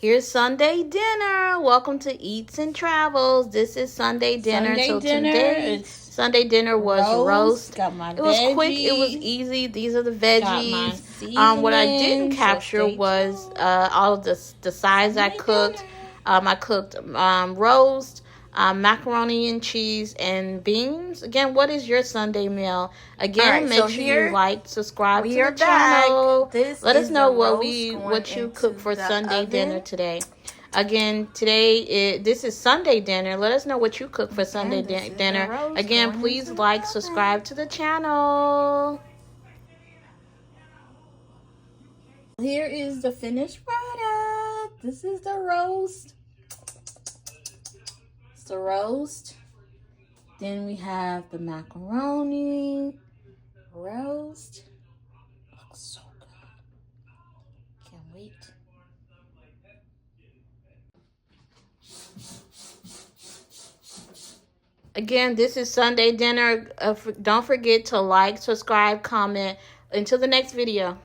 Here's Sunday dinner. Welcome to Eats and Travels. This is Sunday dinner. Today, Sunday dinner was roast. Got my It was veggies, quick. It was easy. These are the veggies. Got What I didn't capture was all of the sides I cooked. I cooked roast, macaroni and cheese, and beans. Again, what is your Sunday meal? Again, make sure you like, subscribe to the channel. Let us know what you cook for Sunday dinner today. Again, this is Sunday dinner. Let us know what you cook for Sunday dinner. Again, please like, subscribe to the channel. Here is the finished product. This is the roast. It's the roast. Then we have the macaroni, roast. Looks so good. Can't wait. Again, this is Sunday dinner. Don't forget to like, subscribe, comment. Until the next video.